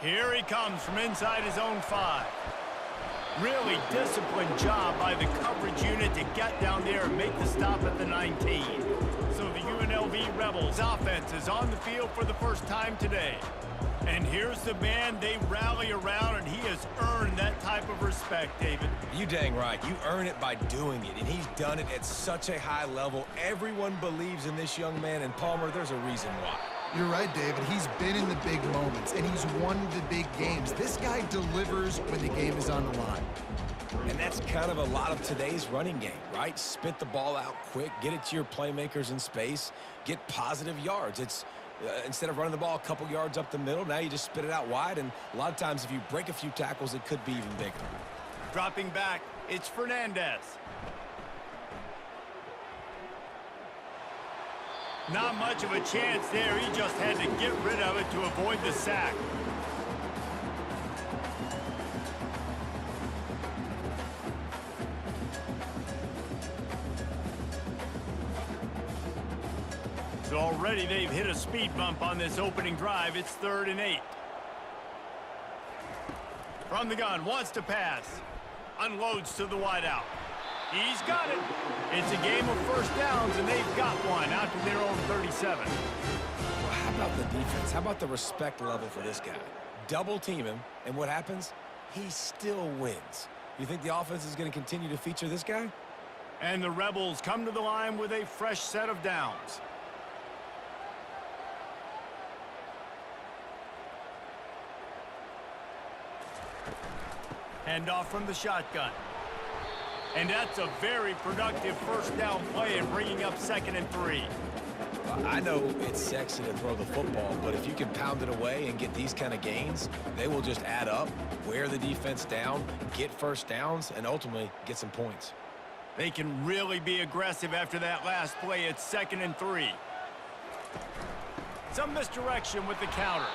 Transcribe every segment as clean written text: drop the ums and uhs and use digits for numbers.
Here he comes from inside his own 5. Really disciplined job by the coverage unit to get down there and make the stop at the 19. So the UNLV Rebels offense is on the field for the first time today. And here's the man they rally around, and he has earned that type of respect, David. You dang right. You earn it by doing it, and he's done it at such a high level. Everyone believes in this young man, and Palmer, there's a reason why. You're right, David. He's been in the big moments, and he's won the big games. This guy delivers when the game is on the line. And that's kind of a lot of today's running game, right? Spit the ball out quick, get it to your playmakers in space, get positive yards. It's instead of running the ball a couple yards up the middle, now you just spit it out wide, and a lot of times if you break a few tackles, it could be even bigger. Dropping back, it's Fernandez. Not much of a chance there. He just had to get rid of it to avoid the sack. So already they've hit a speed bump on this opening drive. It's 3rd and 8. From the gun, wants to pass. Unloads to the wideout. He's got it. It's a game of first downs, and they've got one out to their own 37. Well, how about the defense? How about the respect level for this guy? Double team him, and what happens? He still wins. You think the offense is going to continue to feature this guy? And the Rebels come to the line with a fresh set of downs. Handoff from the shotgun. And that's a very productive first down play and bringing up 2nd and 3. I know it's sexy to throw the football, but if you can pound it away and get these kind of gains, they will just add up, wear the defense down, get first downs, and ultimately get some points. They can really be aggressive after that last play. It's 2nd and 3. Some misdirection with the counter.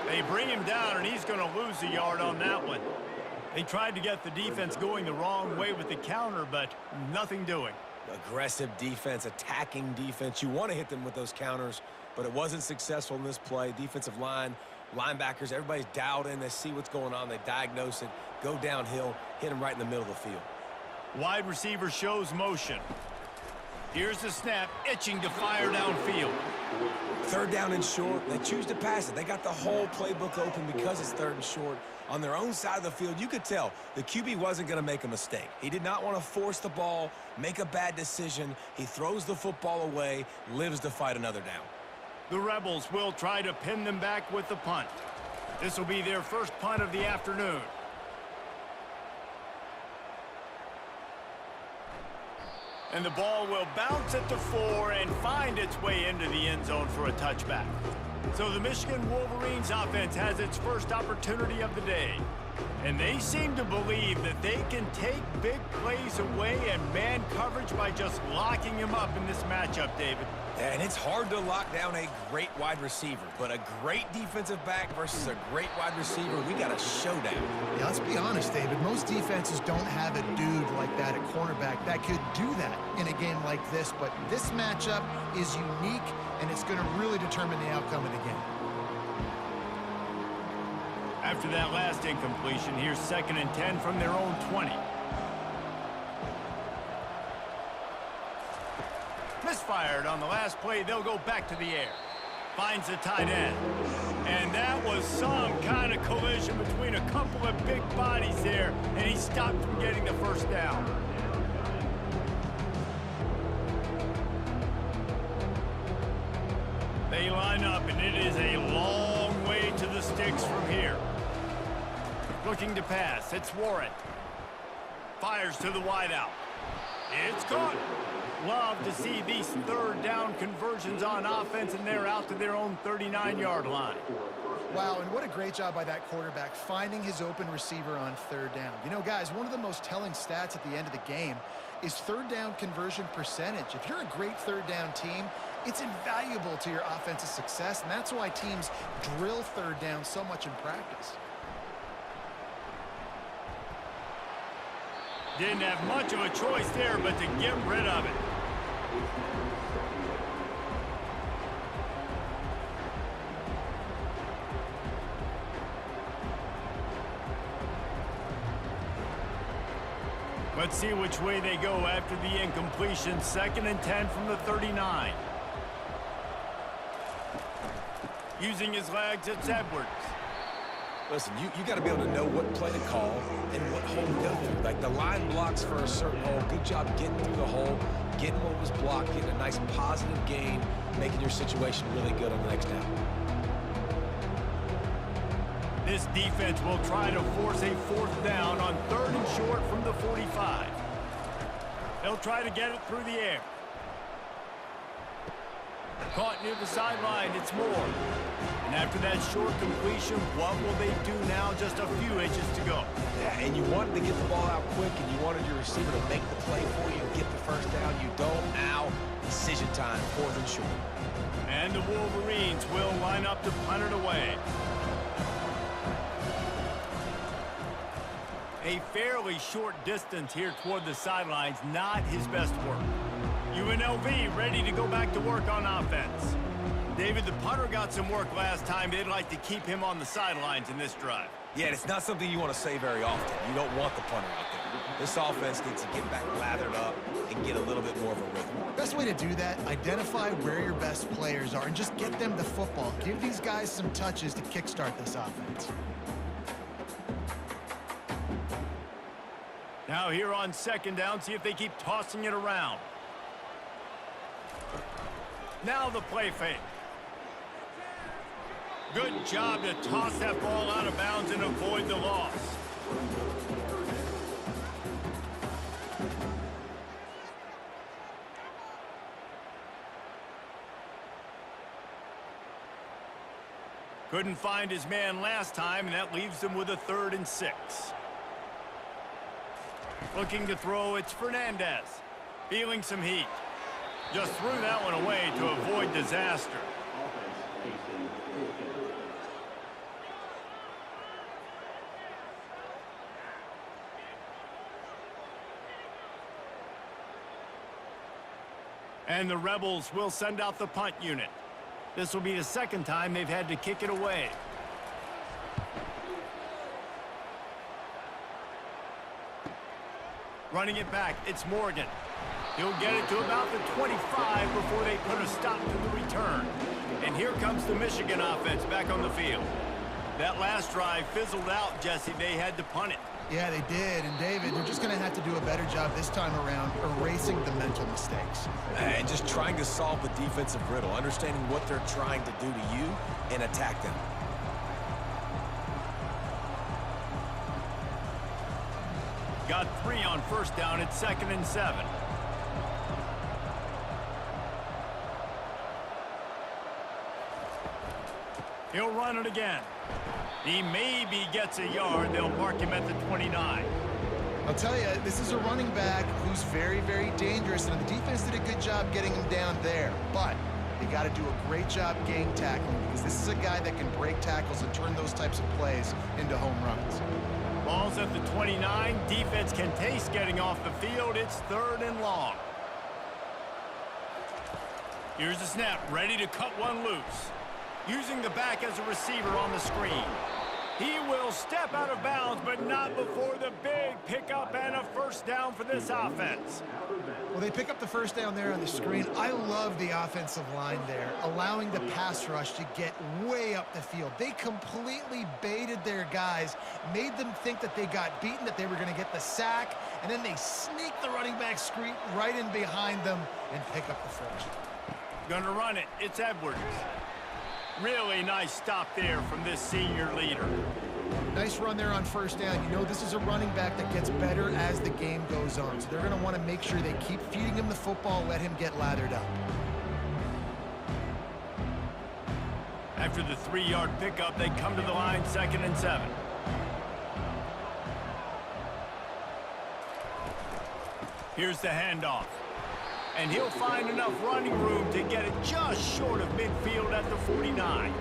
They bring him down, and he's going to lose a yard on that one. They tried to get the defense going the wrong way with the counter, but nothing doing. Aggressive defense, attacking defense. You want to hit them with those counters, but it wasn't successful in this play. Defensive line, linebackers, everybody's dialed in. They see what's going on. They diagnose it, go downhill, hit them right in the middle of the field. Wide receiver shows motion. Here's the snap, itching to fire downfield. 3rd down and short. They choose to pass it. They got the whole playbook open because it's 3rd and short. On their own side of the field, you could tell the QB wasn't going to make a mistake. He did not want to force the ball, make a bad decision. He throws the football away, lives to fight another down. The Rebels will try to pin them back with the punt. This will be their first punt of the afternoon. And the ball will bounce at the 4 and find its way into the end zone for a touchback. So the Michigan Wolverines offense has its first opportunity of the day. And they seem to believe that they can take big plays away and man coverage by just locking him up in this matchup, David. Yeah, and it's hard to lock down a great wide receiver, but a great defensive back versus a great wide receiver, we got a showdown. Yeah, let's be honest, David. Most defenses don't have a dude like that at cornerback that could do that in a game like this, but this matchup is unique, and it's going to really determine the outcome of the game. After that last incompletion, here's 2nd and 10 from their own 20. Misfired on the last play. They'll go back to the air. Finds the tight end. And that was some kind of collision between a couple of big bodies there, and he stopped from getting the first down. They line up, and it is a long way to the sticks from here. Looking to pass. It's Warren. Fires to the wideout. It's caught. Love to see these 3rd down conversions on offense, and they're out to their own 39-yard line. Wow, and what a great job by that quarterback finding his open receiver on 3rd down. You know, guys, one of the most telling stats at the end of the game is 3rd down conversion percentage. If you're a great 3rd down team, it's invaluable to your offensive success, and that's why teams drill 3rd down so much in practice. Didn't have much of a choice there, but to get rid of it. Let's see which way they go after the incompletion. 2nd and 10 from the 39. Using his legs, it's Edwards. Listen, you got to be able to know what play to call and what hole to go through. Like the line blocks for a certain hole. Good job getting through the hole, getting what was blocked, getting a nice positive gain, making your situation really good on the next down. This defense will try to force a 4th down on 3rd and short from the 45. They'll try to get it through the air. Caught near the sideline, it's Moore. And after that short completion, what will they do now? Just a few inches to go. Yeah, and you wanted to get the ball out quick, and you wanted your receiver to make the play for you and get the 1st down. You don't. Now, decision time, 4th and short. And the Wolverines will line up to punt it away. A fairly short distance here toward the sidelines, not his best work. UNLV ready to go back to work on offense. David, the punter got some work last time. They'd like to keep him on the sidelines in this drive. Yeah, it's not something you want to say very often. You don't want the punter out there. This offense needs to get back lathered up and get a little bit more of a rhythm. Best way to do that, identify where your best players are and just get them the football. Give these guys some touches to kickstart this offense. Now here on 2nd down, see if they keep tossing it around. Now the play fake. Good job to toss that ball out of bounds and avoid the loss. Couldn't find his man last time, and that leaves him with a 3rd and 6. Looking to throw, it's Fernandez. Feeling some heat. Just threw that one away to avoid disaster. And the Rebels will send out the punt unit. This will be the 2nd time they've had to kick it away. Running it back, it's Morgan. He'll get it to about the 25 before they put a stop to the return. And here comes the Michigan offense back on the field. That last drive fizzled out, Jesse. They had to punt it. Yeah, they did. And, David, they're just going to have to do a better job this time around erasing the mental mistakes. And just trying to solve the defensive riddle, understanding what they're trying to do to you and attack them. Got 3 on 1st down at 2nd and 7. He'll run it again. He maybe gets a yard. They'll mark him at the 29. I'll tell you, this is a running back who's very, very dangerous, and the defense did a good job getting him down there. But they got to do a great job game tackling, because this is a guy that can break tackles and turn those types of plays into home runs. Ball's at the 29. Defense can taste getting off the field. It's 3rd and long. Here's the snap, ready to cut one loose. Using the back as a receiver on the screen. He will step out of bounds, but not before the big pickup and a 1st down for this offense. Well, they pick up the 1st down there on the screen. I love the offensive line there, allowing the pass rush to get way up the field. They completely baited their guys, made them think that they got beaten, that they were going to get the sack, and then they sneak the running back screen right in behind them and pick up the 1st. Gonna run it. It's Edwards. Really nice stop there from this senior leader. Nice run there on 1st down. You know, this is a running back that gets better as the game goes on. So they're going to want to make sure they keep feeding him the football, let him get lathered up. After the 3-yard pickup, they come to the line, 2nd and 7. Here's the handoff. And he'll find enough running room to get it just short of midfield at the 49.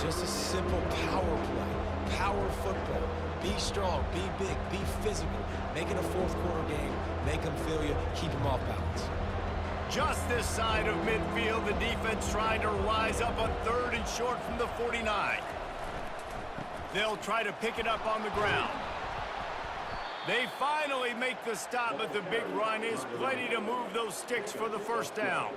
Just a simple power play, power football. Be strong, be big, be physical. Make it a 4th quarter game. Make them feel you, keep them off balance. Just this side of midfield, the defense trying to rise up on 3rd and short from the 49. They'll try to pick it up on the ground. They finally make the stop, but the big run is plenty to move those sticks for the first down.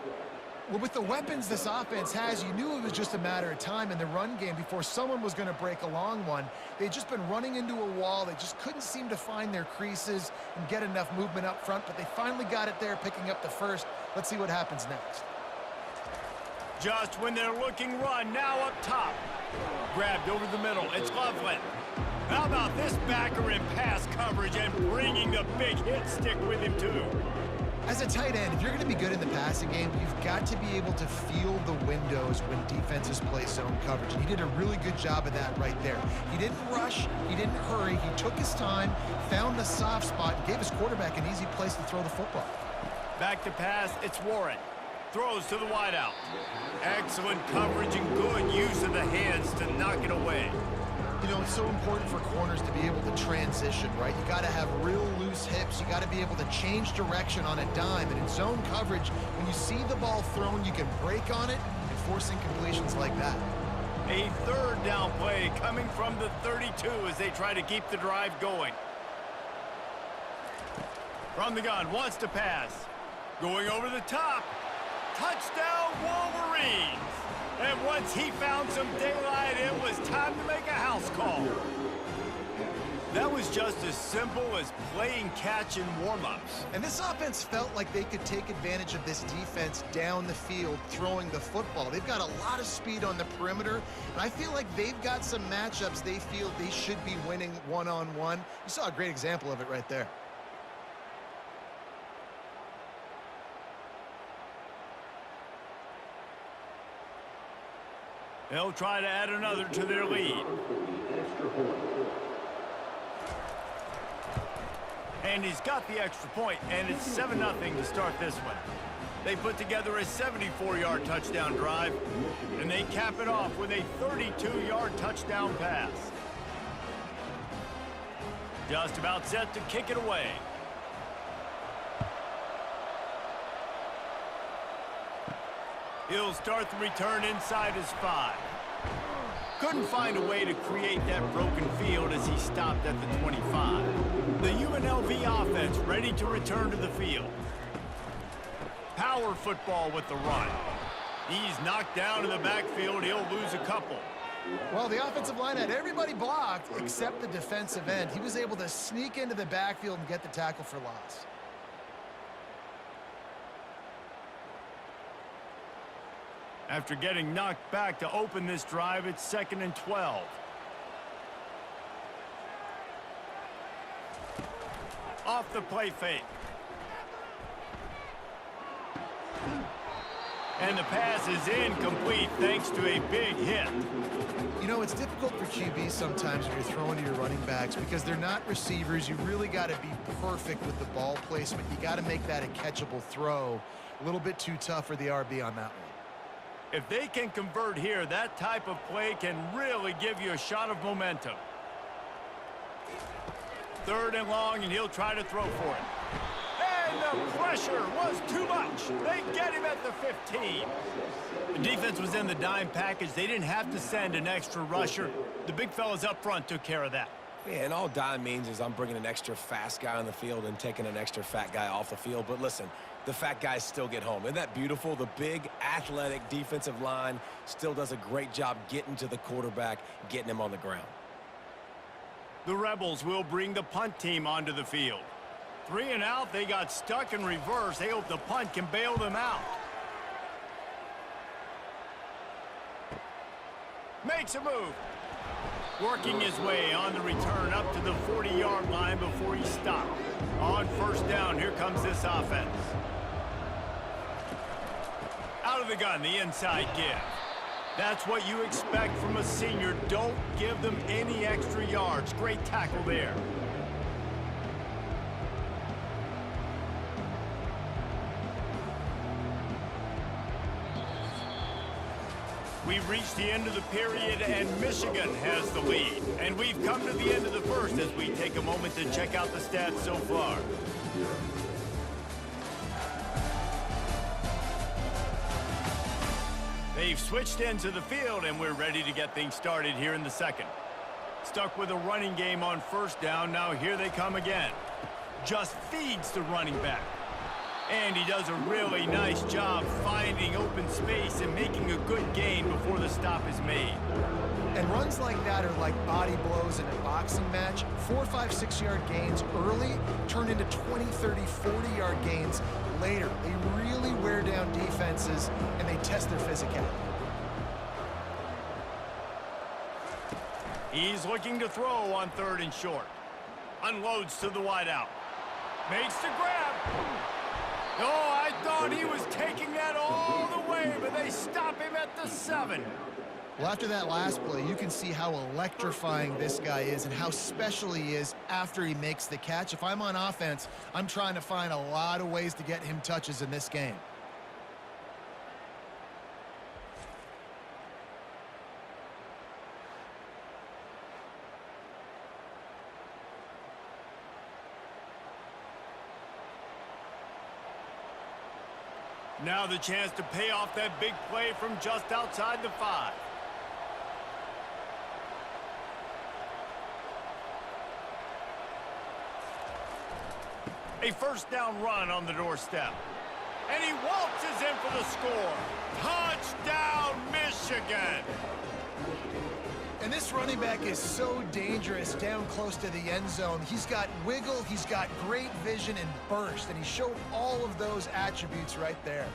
Well, with the weapons this offense has, you knew it was just a matter of time in the run game before someone was going to break a long one. They'd just been running into a wall. They just couldn't seem to find their creases and get enough movement up front, but they finally got it there, picking up the first. Let's see what happens next. Just when they're looking run, now up top. Grabbed over the middle, it's Loveland. How about this backer in pass coverage and bringing the big hit stick with him too? As a tight end, if you're going to be good in the passing game, you've got to be able to feel the windows when defenses play zone coverage. And he did a really good job of that right there. He didn't rush. He didn't hurry. He took his time, found the soft spot, and gave his quarterback an easy place to throw the football. Back to pass, it's Warren. Throws to the wideout. Excellent coverage and good use of the hands to knock it away. You know, it's so important for corners to be able to transition, right? You got to have real loose hips. You got to be able to change direction on a dime. And in zone coverage, when you see the ball thrown, you can break on it and force incompletions like that. A third down play coming from the 32 as they try to keep the drive going. From the gun, wants to pass. Going over the top. Touchdown, Wolverines! And once he found some daylight, it was time to make a house call. That was just as simple as playing catch in warm-ups. And this offense felt like they could take advantage of this defense down the field throwing the football. They've got a lot of speed on the perimeter, and I feel like they've got some matchups they feel they should be winning one-on-one. You saw a great example of it right there. They'll try to add another to their lead. And he's got the extra point, and it's 7-0 to start this one. They put together a 74-yard touchdown drive, and they cap it off with a 32-yard touchdown pass. Just about set to kick it away. He'll start the return inside his 5. Couldn't find a way to create that broken field as he stopped at the 25. The UNLV offense ready to return to the field. Power football with the run. He's knocked down in the backfield. He'll lose a couple. Well, the offensive line had everybody blocked except the defensive end. He was able to sneak into the backfield and get the tackle for loss. After getting knocked back to open this drive, it's 2nd and 12. Off the play fake. And the pass is incomplete thanks to a big hit. You know, it's difficult for QBs sometimes when you're throwing to your running backs because they're not receivers. You really got to be perfect with the ball placement. You got to make that a catchable throw. A little bit too tough for the RB on that one. If they can convert here, that type of play can really give you a shot of momentum. 3rd and long, and he'll try to throw for it. And the pressure was too much. They get him at the 15. The defense was in the dime package. They didn't have to send an extra rusher. The big fellas up front took care of that. Yeah, and all dime means is I'm bringing an extra fast guy on the field and taking an extra fat guy off the field. But listen, the fat guys still get home. Isn't that beautiful? The big, athletic defensive line still does a great job getting to the quarterback, getting him on the ground. The Rebels will bring the punt team onto the field. 3 and out, they got stuck in reverse. They hope the punt can bail them out. Makes a move. Working his way on the return up to the 40-yard line before he stopped. On 1st down, here comes this offense. Out of the gun, the inside give. That's what you expect from a senior. Don't give them any extra yards. Great tackle there. We've reached the end of the period, and Michigan has the lead. And we've come to the end of the first as we take a moment to check out the stats so far. They've switched into the field, and we're ready to get things started here in the second. Stuck with a running game on first down. Now here they come again. Just feeds the running back. And he does a really nice job finding open space and making a good gain before the stop is made. And runs like that are like body blows in a boxing match. 4, 5, 6-yard gains early turn into 20, 30, 40-yard gains later. They really wear down defenses, and they test their physicality. He's looking to throw on 3rd and short. Unloads to the wideout. Makes the grab. Oh, I thought he was taking that all the way, but they stop him at the 7. Well, after that last play, you can see how electrifying this guy is and how special he is after he makes the catch. If I'm on offense, I'm trying to find a lot of ways to get him touches in this game. Now the chance to pay off that big play from just outside the 5. A first down run on the doorstep. And he waltzes in for the score. Touchdown, Michigan! And this running back is so dangerous down close to the end zone. He's got wiggle, he's got great vision and burst, and he showed all of those attributes right there.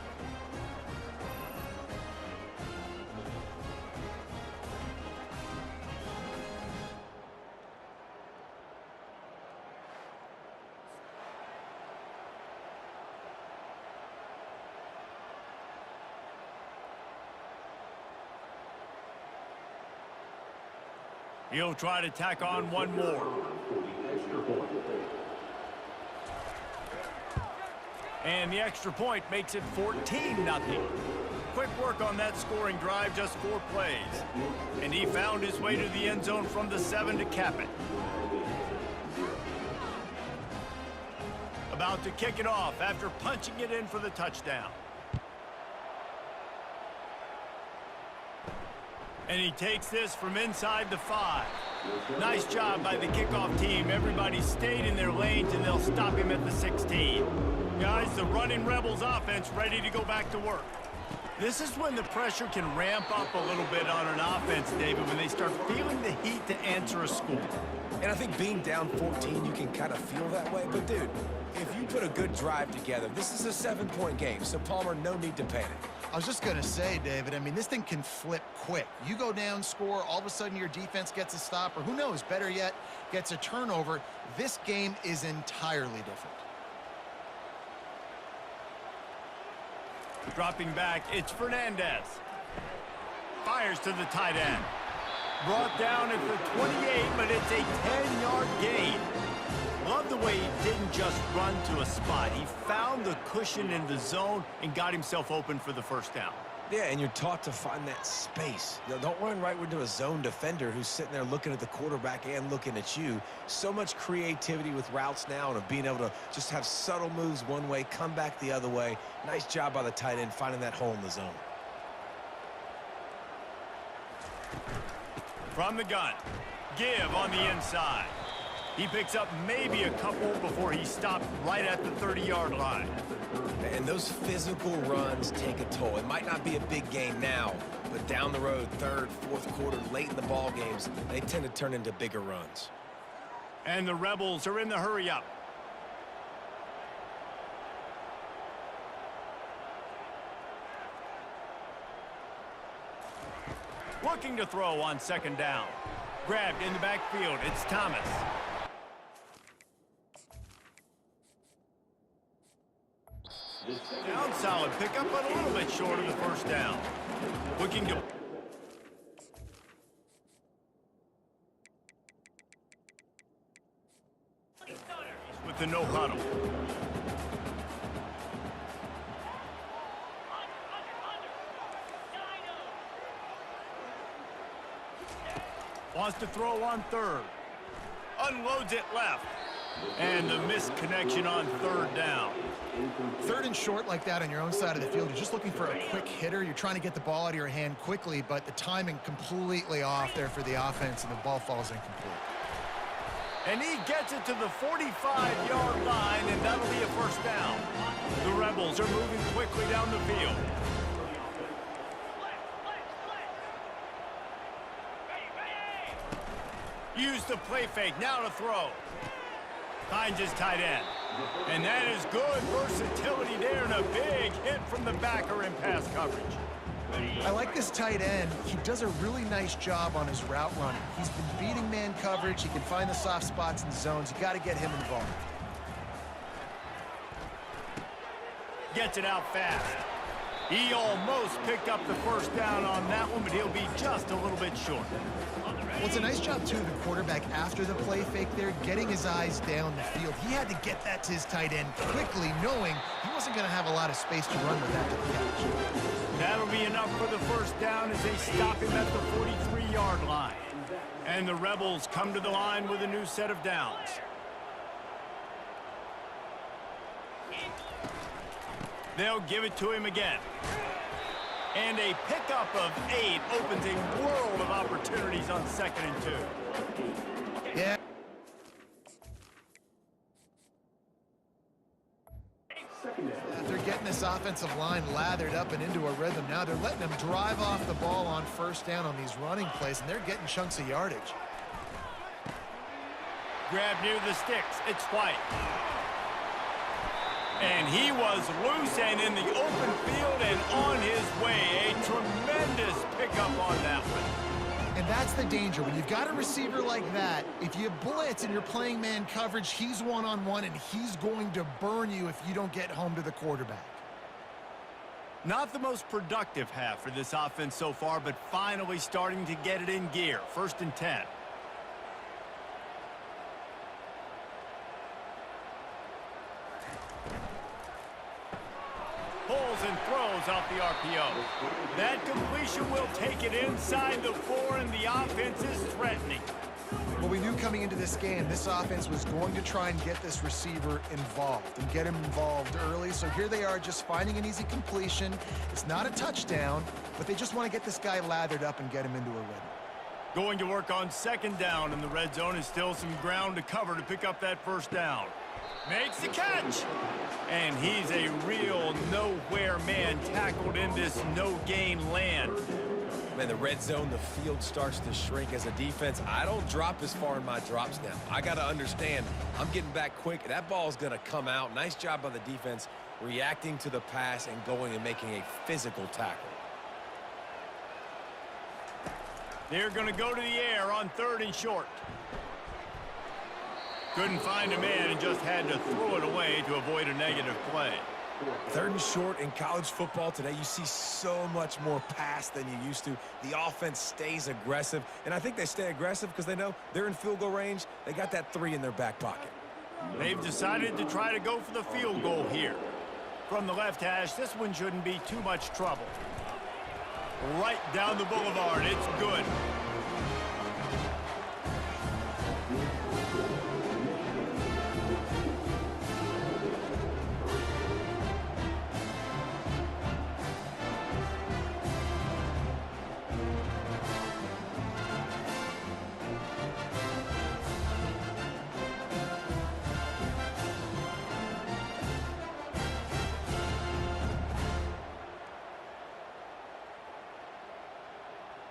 He'll try to tack on one more. And the extra point makes it 14-0. Quick work on that scoring drive, just 4 plays. And he found his way to the end zone from the 7 to cap it. About to kick it off after punching it in for the touchdown. And he takes this from inside the 5. Nice job by the kickoff team. Everybody stayed in their lanes, and they'll stop him at the 16. Guys, the running Rebels offense ready to go back to work. This is when the pressure can ramp up a little bit on an offense, David, when they start feeling the heat to answer a score. And I think being down 14, you can kind of feel that way. But, dude, if you put a good drive together, this is a 7-point game. So, Palmer, no need to panic. I was just going to say, David, I mean, this thing can flip quick. You go down, score, all of a sudden your defense gets a stop, or who knows, better yet, gets a turnover. This game is entirely different. Dropping back, it's Fernandez. Fires to the tight end. Brought down at the 28, but it's a 10-yard gain. Love the way he didn't just run to a spot. He found the cushion in the zone and got himself open for the first down. Yeah, and you're taught to find that space. You know, don't run right into a zone defender who's sitting there looking at the quarterback and looking at you. So much creativity with routes now and of being able to just have subtle moves one way, come back the other way. Nice job by the tight end finding that hole in the zone. From the gun, give on the inside. He picks up maybe a couple before he stopped right at the 30-yard line. And those physical runs take a toll. It might not be a big gain now, but down the road, 3rd, 4th quarter, late in the ball games, they tend to turn into bigger runs. And the Rebels are in the hurry-up. Looking to throw on 2nd down. Grabbed in the backfield. It's Thomas. Down solid pickup, but a little bit short of the first down. Looking to... with the no huddle. Wants to throw on 3rd. Unloads it left. And the missed connection on third down. Third and short like that on your own side of the field, you're just looking for a quick hitter. You're trying to get the ball out of your hand quickly, but the timing completely off there for the offense, and the ball falls incomplete. And he gets it to the 45-yard line, and that'll be a first down. The Rebels are moving quickly down the field. Use the play fake, now to throw. Finds his tight end. And that is good versatility there, and a big hit from the backer in pass coverage. I like this tight end. He does a really nice job on his route running. He's been beating man coverage. He can find the soft spots and zones. You got to get him involved. Gets it out fast. He almost picked up the first down on that one, but he'll be just a little bit short. Well, it's a nice job, too, of the quarterback after the play fake there, getting his eyes down the field. He had to get that to his tight end quickly, knowing he wasn't going to have a lot of space to run with that to the catch. That'll be enough for the first down as they stop him at the 43-yard line. And the Rebels come to the line with a new set of downs. They'll give it to him again. And a pickup of 8 opens a world of opportunities on 2nd and 2. Yeah. They're getting this offensive line lathered up and into a rhythm. Now they're letting them drive off the ball on first down on these running plays, and they're getting chunks of yardage. Grab near the sticks. It's White. And he was loose and in the open field and on his way. A tremendous pickup on that one. And that's the danger. When you've got a receiver like that, if you blitz and you're playing man coverage, he's one-on-one, and he's going to burn you if you don't get home to the quarterback. Not the most productive half for this offense so far, but finally starting to get it in gear. 1st and 10. Pulls and throws off the RPO. That completion will take it inside the 4, and the offense is threatening. Well, we knew coming into this game, this offense was going to try and get this receiver involved and get him involved early. So here they are just finding an easy completion. It's not a touchdown, but they just want to get this guy lathered up and get him into a rhythm. Going to work on 2nd down, and the red zone is still some ground to cover to pick up that first down. Makes the catch. And he's a real nowhere man tackled in this no-gain land. Man, the red zone, the field starts to shrink as a defense. I don't drop as far in my drops now. I got to understand, I'm getting back quick. That ball's going to come out. Nice job by the defense reacting to the pass and going and making a physical tackle. They're going to go to the air on 3rd and short. Couldn't find a man and just had to throw it away to avoid a negative play. 3rd and short in college football today, you see so much more pass than you used to. The offense stays aggressive, and I think they stay aggressive because they know they're in field goal range. They got that 3 in their back pocket. They've decided to try to go for the field goal here. From the left hash, this one shouldn't be too much trouble. Right down the boulevard, it's good.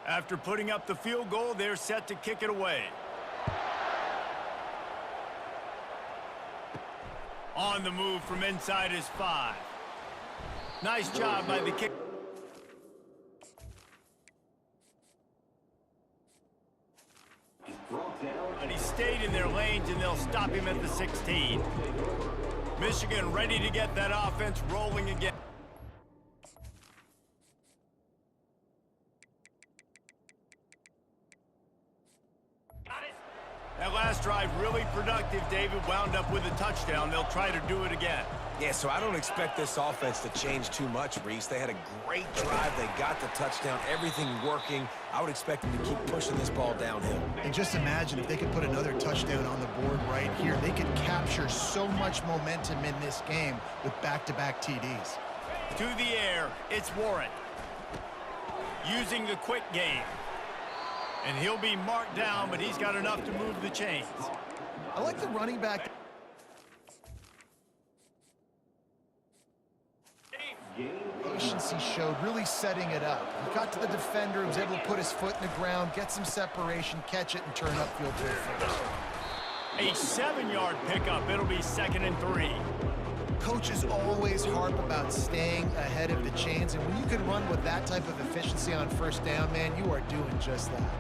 After putting up the field goal, they're set to kick it away. On the move from inside his 5. Nice job by the kick. And he stayed in their lanes, and they'll stop him at the 16. Michigan ready to get that offense rolling again. That last drive really productive, David. Wound up with a touchdown. They'll try to do it again. Yeah, so I don't expect this offense to change too much, Reese. They had a great drive. They got the touchdown, everything working. I would expect them to keep pushing this ball downhill. And just imagine if they could put another touchdown on the board right here. They could capture so much momentum in this game with back-to-back TDs. To the air, it's Warren. Using the quick game. And he'll be marked down, but he's got enough to move the chains. I like the running back. Patience he showed, really setting it up. He got to the defender, was able to put his foot in the ground, get some separation, catch it, and turn upfield to the first. A 7-yard pickup. It'll be 2nd and 3. Coaches always harp about staying ahead of the chains, and when you can run with that type of efficiency on first down, man, you are doing just that.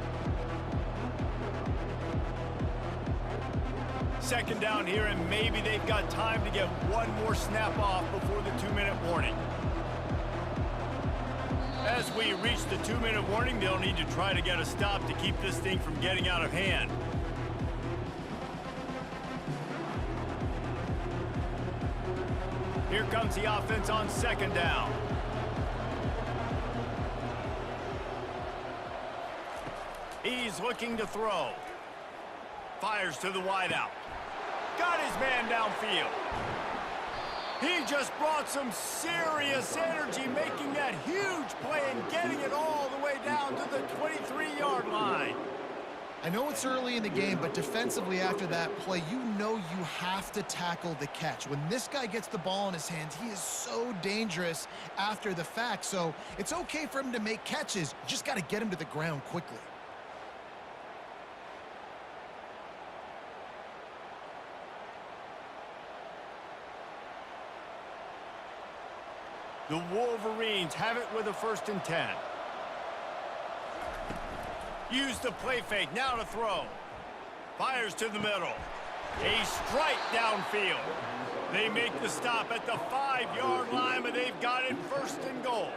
2nd down here, and maybe they've got time to get one more snap off before the 2-minute warning. As we reach the 2-minute warning, they'll need to try to get a stop to keep this thing from getting out of hand. Here comes the offense on 2nd down. He's looking to throw. Fires to the wideout. Got his man downfield. He just brought some serious energy, making that huge play and getting it all the way down to the 23-yard line. I know it's early in the game, but defensively after that play, you know you have to tackle the catch. When this guy gets the ball in his hands, he is so dangerous after the fact. So it's okay for him to make catches. You just got to get him to the ground quickly. The Wolverines have it with a 1st and 10. Use the play fake, now to throw. Fires to the middle. A strike downfield. They make the stop at the 5-yard line, but they've got it 1st and goal.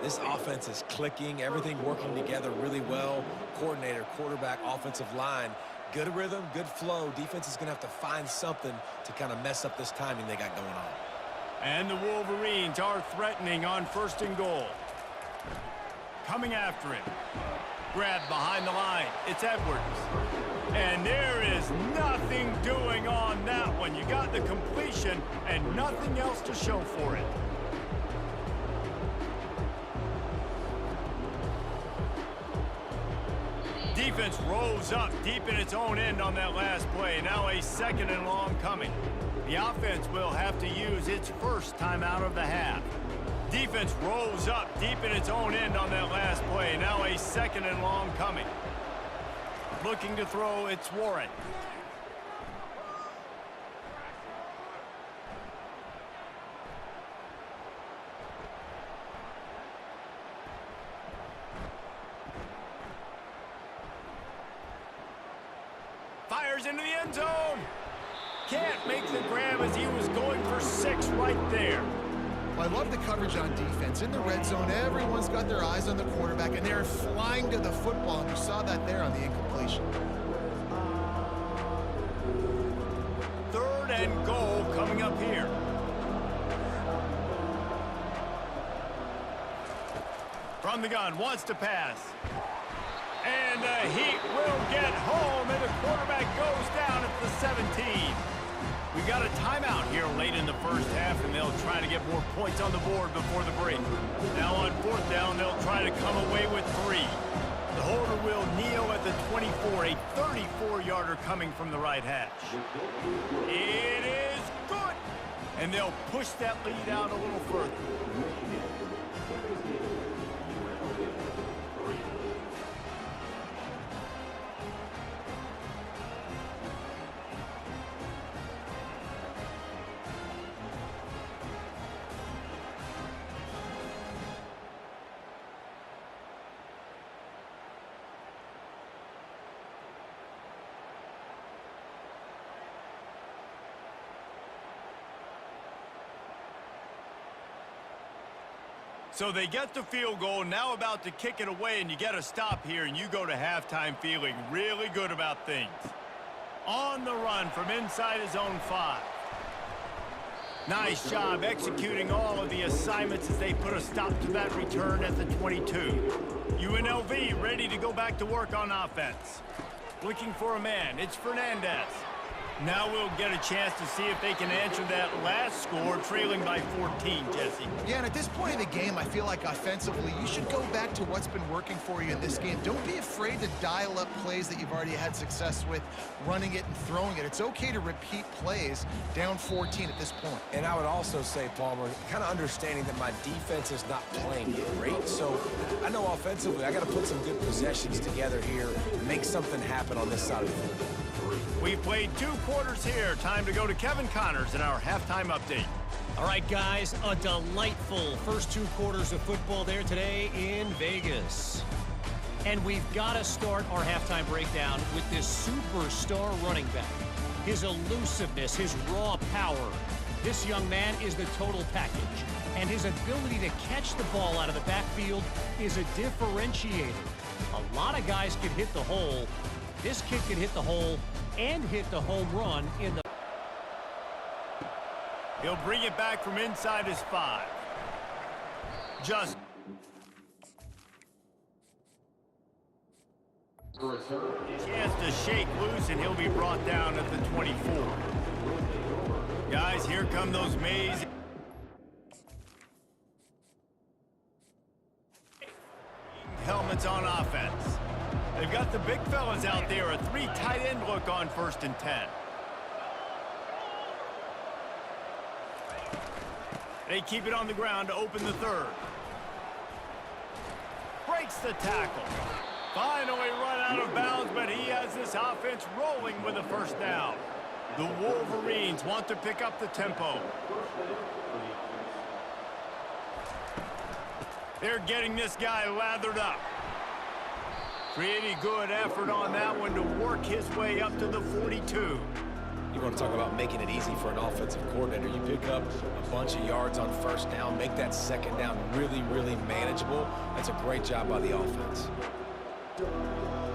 This offense is clicking, everything working together really well. Coordinator, quarterback, offensive line, good rhythm, good flow. Defense is going to have to find something to kind of mess up this timing they got going on. And the Wolverines are threatening on 1st and goal. Coming after it. Grabbed behind the line. It's Edwards. And there is nothing doing on that one. You got the completion and nothing else to show for it. Defense rolls up deep in its own end on that last play. Now a 2nd and long coming. The offense will have to use its first timeout of the half. Defense rolls up deep in its own end on that last play. Now a 2nd and long coming. Looking to throw, it's Warren. Fires into the end zone. Can't make the grab as he was going for 6 right there. Well, I love the coverage on defense. In the red zone, everyone's got their eyes on the quarterback, and they're flying to the football, and you saw that there on the incompletion. 3rd and goal coming up here. From the gun, wants to pass. And the Heat will get home, and the quarterback goes down at the 17. We got a timeout here late in the first half, and they'll try to get more points on the board before the break. Now on 4th down, they'll try to come away with 3. The holder will kneel at the 24, a 34-yarder coming from the right hash. It is good, and they'll push that lead out a little further. So they get the field goal, now about to kick it away, and you get a stop here, and you go to halftime feeling really good about things. On the run from inside his own 5. Nice job executing all of the assignments as they put a stop to that return at the 22. UNLV ready to go back to work on offense. Looking for a man. It's Fernandez. Now we'll get a chance to see if they can answer that last score, trailing by 14, Jesse. Yeah, and at this point in the game, I feel like offensively, you should go back to what's been working for you in this game. Don't be afraid to dial up plays that you've already had success with, running it and throwing it. It's okay to repeat plays down 14 at this point. And I would also say, Palmer, kind of understanding that my defense is not playing great, so I know offensively I got to put some good possessions together here, make something happen on this side of the field. We've played 2 quarters here. Time to go to Kevin Connors in our halftime update. All right, guys, a delightful first 2 quarters of football there today in Vegas. And we've got to start our halftime breakdown with this superstar running back. His elusiveness, his raw power. This young man is the total package. And his ability to catch the ball out of the backfield is a differentiator. A lot of guys can hit the hole. This kid can hit the hole and hit the home run in the... He'll bring it back from inside his 5. Just... chance to shake loose, and he'll be brought down at the 24. Guys, here come those Mays. Helmets on offense. They've got the big fellas out there, a 3 tight end look on 1st and 10. They keep it on the ground to open the 3rd. Breaks the tackle. Finally run out of bounds, but he has this offense rolling with a 1st down. The Wolverines want to pick up the tempo. They're getting this guy lathered up. Pretty good effort on that one to work his way up to the 42. You want to talk about making it easy for an offensive coordinator. You pick up a bunch of yards on 1st down, make that 2nd down really, really manageable. That's a great job by the offense.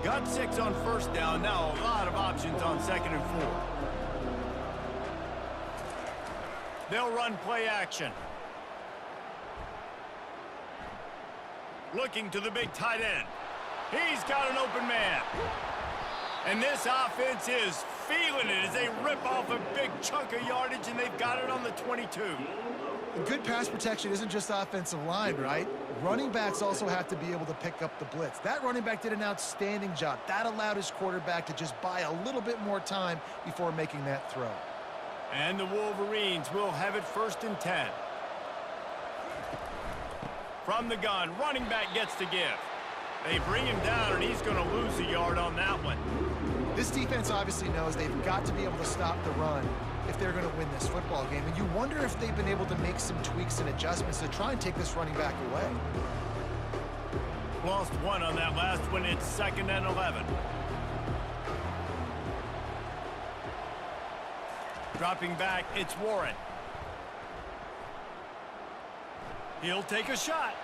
Got 6 on 1st down. Now a lot of options on 2nd and 4. They'll run play action. Looking to the big tight end. He's got an open man. And this offense is feeling it as they rip off a big chunk of yardage, and they've got it on the 22. Good pass protection isn't just offensive line, right? Running backs also have to be able to pick up the blitz. That running back did an outstanding job. That allowed his quarterback to just buy a little bit more time before making that throw. And the Wolverines will have it 1st and 10. From the gun, running back gets to give. They bring him down, and he's going to lose a yard on that one. This defense obviously knows they've got to be able to stop the run if they're going to win this football game. And you wonder if they've been able to make some tweaks and adjustments to try and take this running back away. Lost 1 on that last one. It's 2nd and 11. Dropping back, it's Warren. He'll take a shot.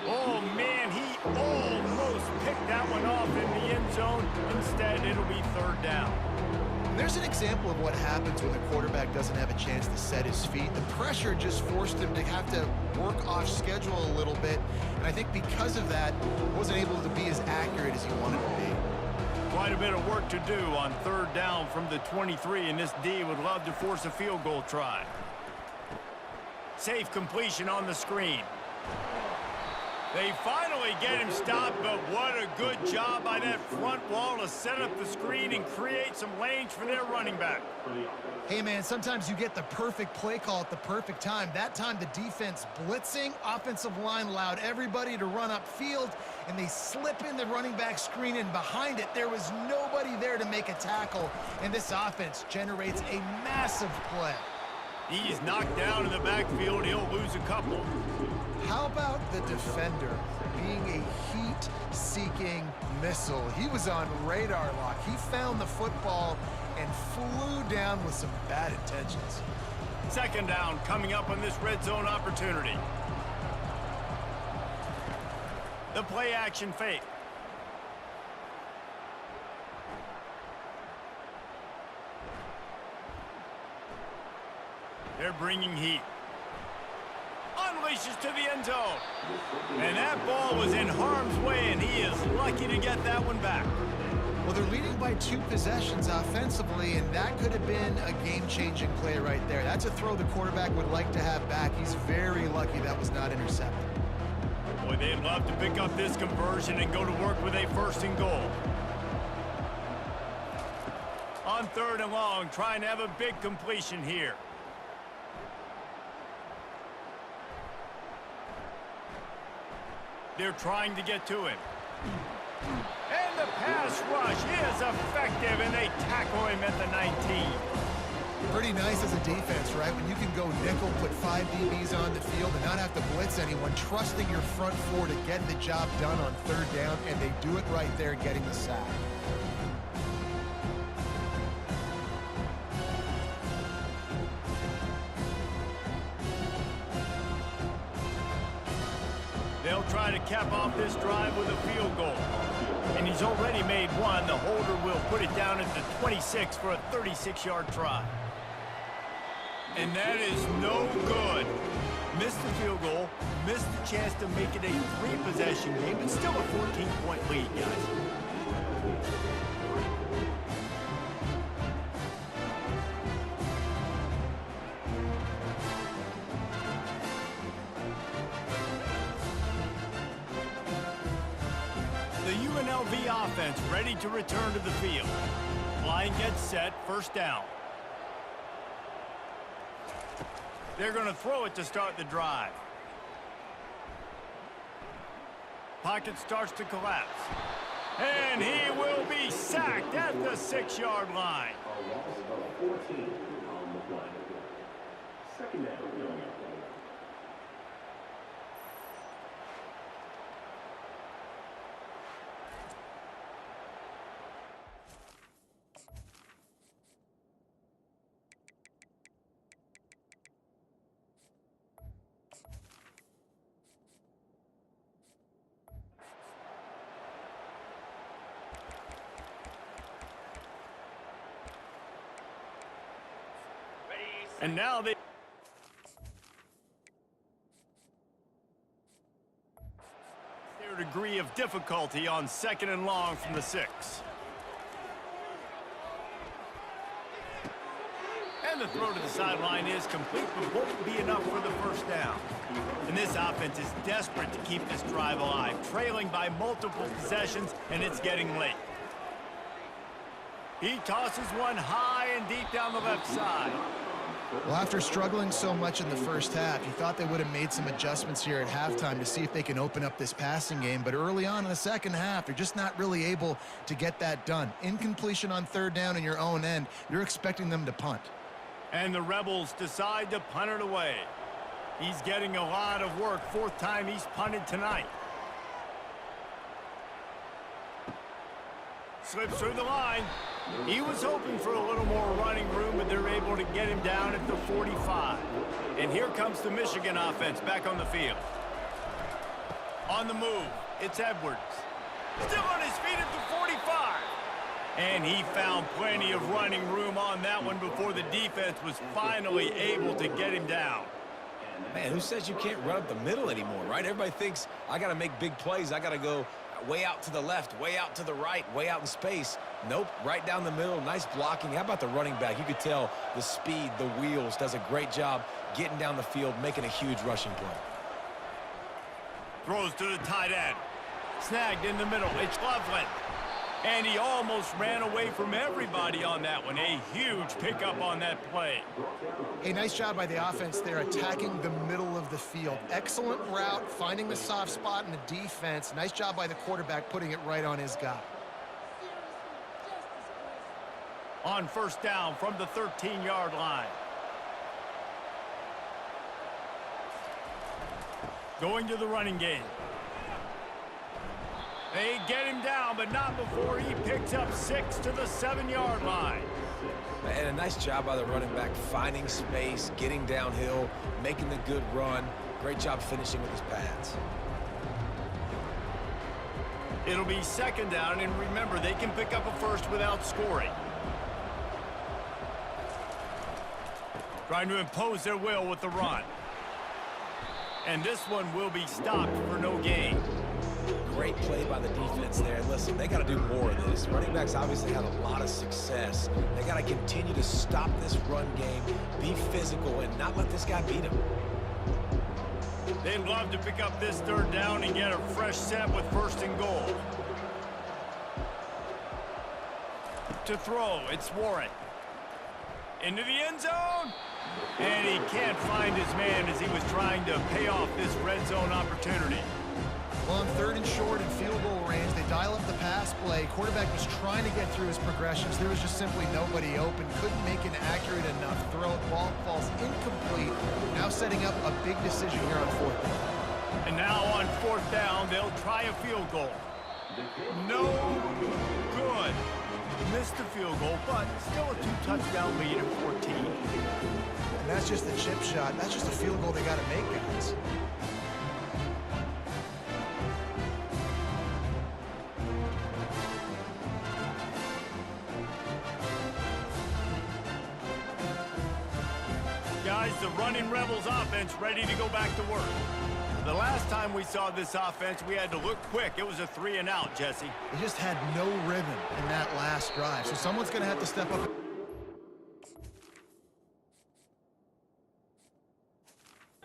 Oh, man, he almost picked that one off in the end zone. Instead, it'll be 3rd down. There's an example of what happens when the quarterback doesn't have a chance to set his feet. The pressure just forced him to have to work off schedule a little bit. And I think because of that, wasn't able to be as accurate as he wanted to be. Quite a bit of work to do on 3rd down from the 23, and this D would love to force a field goal try. Safe completion on the screen. They finally get him stopped, but what a good job by that front wall to set up the screen and create some lanes for their running back. Hey, man, sometimes you get the perfect play call at the perfect time. That time the defense blitzing, offensive line allowed everybody to run upfield, and they slip in the running back screen, and behind it there was nobody there to make a tackle, and this offense generates a massive play. He's knocked down in the backfield. He'll lose a couple. How about the defender being a heat-seeking missile? He was on radar lock. He found the football and flew down with some bad intentions. 2nd down coming up on this red zone opportunity. The play action fake. They're bringing heat. Unleashes to the end zone. And that ball was in harm's way, and he is lucky to get that one back. Well, they're leading by 2 possessions offensively, and that could have been a game-changing play right there. That's a throw the quarterback would like to have back. He's very lucky that was not intercepted. Boy, they'd love to pick up this conversion and go to work with a 1st and goal. On 3rd and long, trying to have a big completion here. They're trying to get to him. And the pass rush is effective, and they tackle him at the 19. Pretty nice as a defense, right? When you can go nickel, put 5 DBs on the field and not have to blitz anyone, trusting your front 4 to get the job done on 3rd down, and they do it right there, getting the sack. They'll try to cap off this drive with a field goal. And he's already made one. The holder will put it down at the 26 for a 36-yard try. And that is no good. Missed the field goal, missed the chance to make it a 3-possession game, but still a 14-point lead, guys. The UNLV offense ready to return to the field. Line gets set, 1st down. They're going to throw it to start the drive. Pocket starts to collapse. And he will be sacked at the 6-yard line. A loss of 14 on the play. 2nd down. And now their degree of difficulty on 2nd and long from the 6. And the throw to the sideline is complete, but won't be enough for the 1st down. And this offense is desperate to keep this drive alive, trailing by multiple possessions, and it's getting late. He tosses one high and deep down the left side. Well, after struggling so much in the 1st half, you thought they would have made some adjustments here at halftime to see if they can open up this passing game. But early on in the 2nd half, they're just not really able to get that done. Incompletion on 3rd down in your own end, you're expecting them to punt. And the Rebels decide to punt it away. He's getting a lot of work. 4th time he's punted tonight. Slips through the line. He was hoping for a little more running room, but they're able to get him down at the 45. And here comes the Michigan offense back on the field. On the move, it's Edwards. Still on his feet at the 45. And he found plenty of running room on that one before the defense was finally able to get him down. Man, who says you can't run up the middle anymore, right? Everybody thinks I got to make big plays. I got to go way out to the left, way out to the right, way out in space. Nope, right down the middle, nice blocking. How about the running back? You could tell the speed, the wheels, does a great job getting down the field, making a huge rushing play. Throws to the tight end. Snagged in the middle, it's Loveland. And he almost ran away from everybody on that one. A huge pickup on that play. A nice job by the offense there, attacking the middle of the field. Excellent route, finding the soft spot in the defense. Nice job by the quarterback, putting it right on his guy. On 1st down from the 13-yard line. Going to the running game. They get him down, but not before he picks up 6 to the 7-yard line. And a nice job by the running back, finding space, getting downhill, making the good run. Great job finishing with his pads. It'll be 2nd down, and remember, they can pick up a first without scoring. Trying to impose their will with the run. And this one will be stopped for no gain. Great play by the defense there. Listen, they got to do more of this. Running backs obviously had a lot of success. They got to continue to stop this run game, be physical, and not let this guy beat them. They'd love to pick up this third down and get a fresh set with 1st and goal. To throw, it's Warren. Into the end zone. And he can't find his man as he was trying to pay off this red zone opportunity. Well, on 3rd and short and field goal range, they dial up the pass play. Quarterback was trying to get through his progressions. There was just simply nobody open. Couldn't make an accurate enough throw. Ball falls incomplete. Now setting up a big decision here on 4th down. And now on 4th down, they'll try a field goal. No good. Missed the field goal, but still a 2-touchdown lead at 14. And that's just the chip shot. That's just a field goal they got to make, guys. Guys, the running Rebels offense ready to go back to work. The last time we saw this offense, we had to look quick. It was a 3-and-out, Jesse. They just had no rhythm in that last drive, so someone's going to have to step up.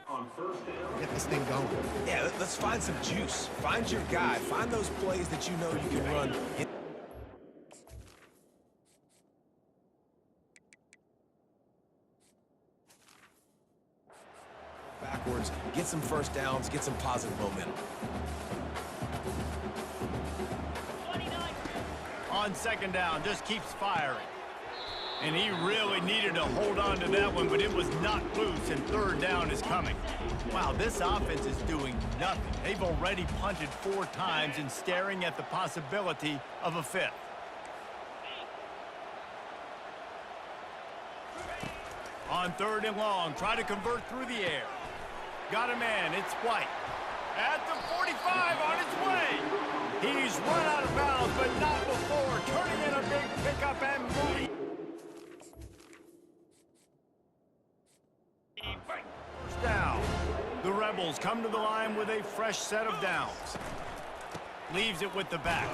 On 1st down. Get this thing going. Yeah, let's find some juice. Find your guy. Find those plays that you know you can run. Backwards, get some 1st downs, get some positive momentum. On 2nd down, just keeps firing. And he really needed to hold on to that one, but it was knocked loose, and 3rd down is coming. Wow, this offense is doing nothing. They've already punted 4 times and staring at the possibility of a 5th. On 3rd and long, try to convert through the air. Got a man, it's White. At the 45, on his way. He's run out of bounds, but not before. Turning in a big pickup and moving. 1st down. The Rebels come to the line with a fresh set of downs. Leaves it with the back.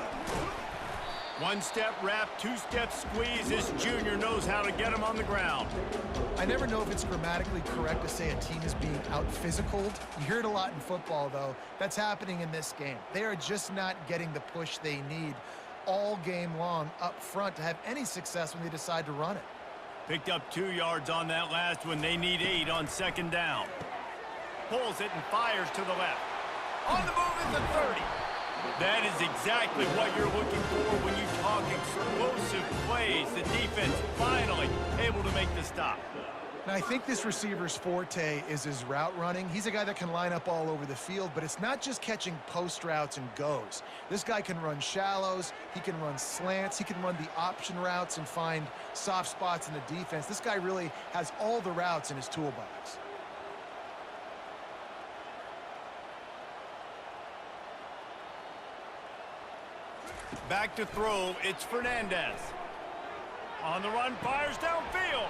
1-step wrap, 2-step squeeze. This junior knows how to get him on the ground. I never know if it's grammatically correct to say a team is being out-physicaled. You hear it a lot in football, though. That's happening in this game. They are just not getting the push they need all game long up front to have any success when they decide to run it. Picked up 2 yards on that last one. They need 8 on 2nd down. Pulls it and fires to the left. On the move is the 30. That is exactly what you're looking for when you talk explosive plays. The defense finally able to make the stop. Now, I think this receiver's forte is his route running. He's a guy that can line up all over the field, but it's not just catching post routes and goes. This guy can run shallows, he can run slants, he can run the option routes and find soft spots in the defense. This guy really has all the routes in his toolbox. Back to throw, it's Fernandez. On the run, fires downfield.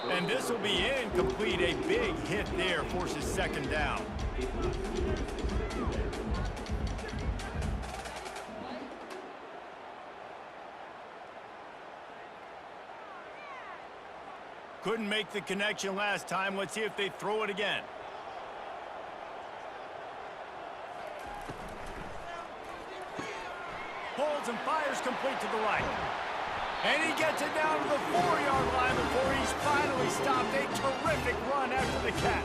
And this will be incomplete. A big hit there forces 2nd down. Couldn't make the connection last time. Let's see if they throw it again. Holds and fires complete to the right. And he gets it down to the 4-yard line before he's finally stopped. A terrific run after the catch.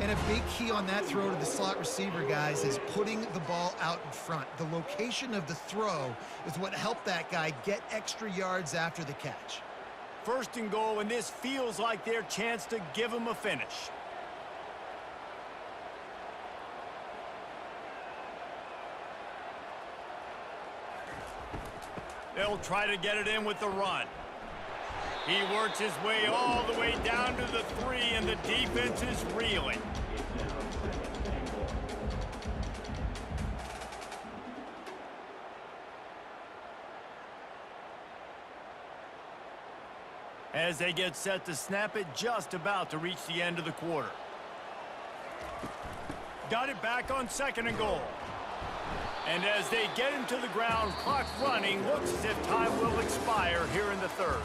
And a big key on that throw to the slot receiver, guys, is putting the ball out in front. The location of the throw is what helped that guy get extra yards after the catch. 1st and goal, and this feels like their chance to give him a finish. They'll try to get it in with the run. He works his way all the way down to the 3, and the defense is reeling. as they get set to snap it, just about to reach the end of the quarter. Got it back on 2nd and goal. And as they get him to the ground, clock running, looks as if time will expire here in the 3rd.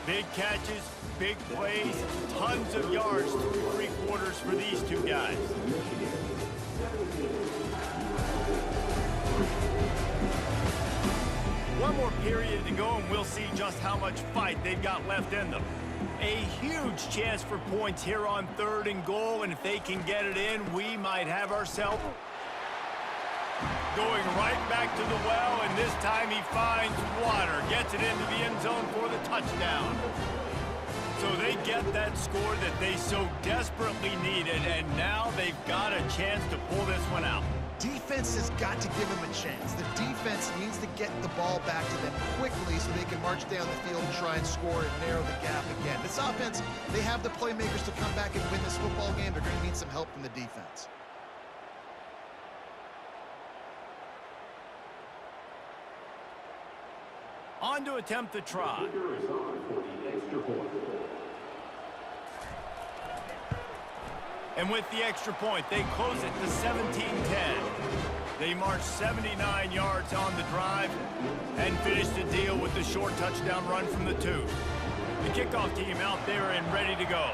Big catches, big plays, tons of yards through 3 quarters for these two guys. One more period to go, and we'll see just how much fight they've got left in them. A huge chance for points here on 3rd and goal, and if they can get it in, we might have ourselves going right back to the well, and this time he finds water, gets it into the end zone for the touchdown. So they get that score that they so desperately needed, and now they've got a chance to pull this one out. Defense has got to give them a chance. The defense needs to get the ball back to them quickly so they can march down the field and try and score and narrow the gap again. This offense, they have the playmakers to come back and win this football game. They're going to need some help from the defense. On to attempt the try. Kicker is on for the extra point. And with the extra point, they close it to 17-10. They march 79 yards on the drive and finish the deal with the short touchdown run from the 2. The kickoff team out there and ready to go.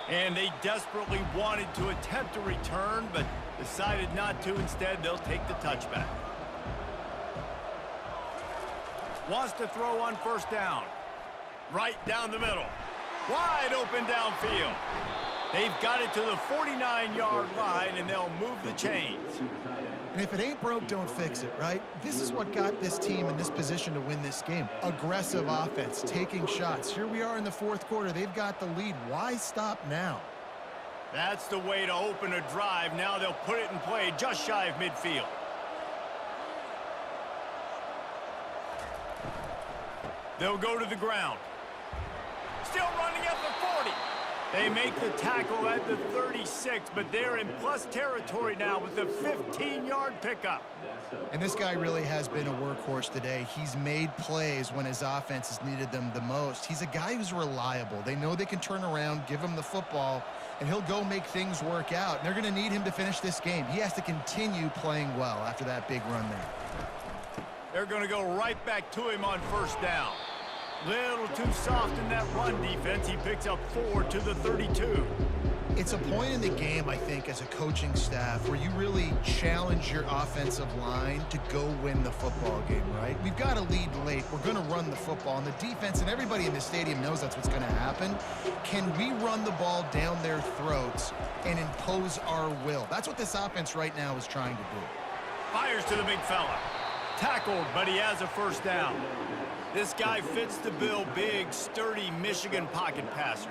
And they desperately wanted to attempt a return, but decided not to. Instead, they'll take the touchback. Wants to throw on 1st down. Right down the middle. Wide open downfield. They've got it to the 49-yard line, and they'll move the chains. And if it ain't broke, don't fix it, right? This is what got this team in this position to win this game. Aggressive offense, taking shots. Here we are in the 4th quarter. They've got the lead. Why stop now? That's the way to open a drive. Now they'll put it in play just shy of midfield. They'll go to the ground. Still running at the 40. They make the tackle at the 36, but they're in plus territory now with the 15-yard pickup. And this guy really has been a workhorse today. He's made plays when his offense has needed them the most. He's a guy who's reliable. They know they can turn around, give him the football, and he'll go make things work out. And they're going to need him to finish this game. He has to continue playing well after that big run there. They're going to go right back to him on 1st down. Little too soft in that run defense. He picks up 4 to the 32. It's a point in the game, I think, as a coaching staff where you really challenge your offensive line to go win the football game, right? We've got a lead late. We're going to run the football, and the defense and everybody in the stadium knows that's what's going to happen. Can we run the ball down their throats and impose our will? That's what this offense right now is trying to do. Fires to the big fella. Tackled, but he has a 1st down. This guy fits the bill. Big, sturdy Michigan pocket passer.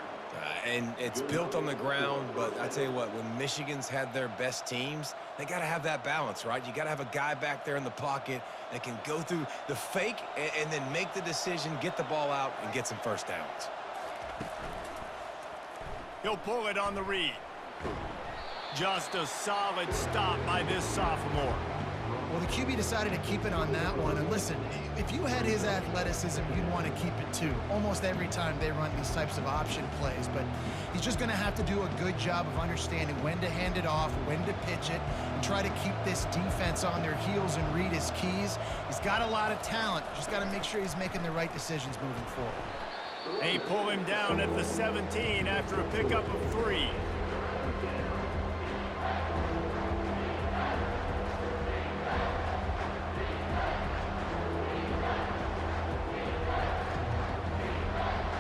And it's built on the ground, but I tell you what, when Michigan's had their best teams, they got to have that balance, right? You got to have a guy back there in the pocket that can go through the fake and then make the decision, get the ball out, and get some 1st downs. He'll pull it on the read. Just a solid stop by this sophomore. Well, the QB decided to keep it on that one. And listen, if you had his athleticism, you'd want to keep it too. Almost every time they run these types of option plays. But he's just going to have to do a good job of understanding when to hand it off, when to pitch it, and try to keep this defense on their heels and read his keys. He's got a lot of talent. Just got to make sure he's making the right decisions moving forward. They pull him down at the 17 after a pickup of 3.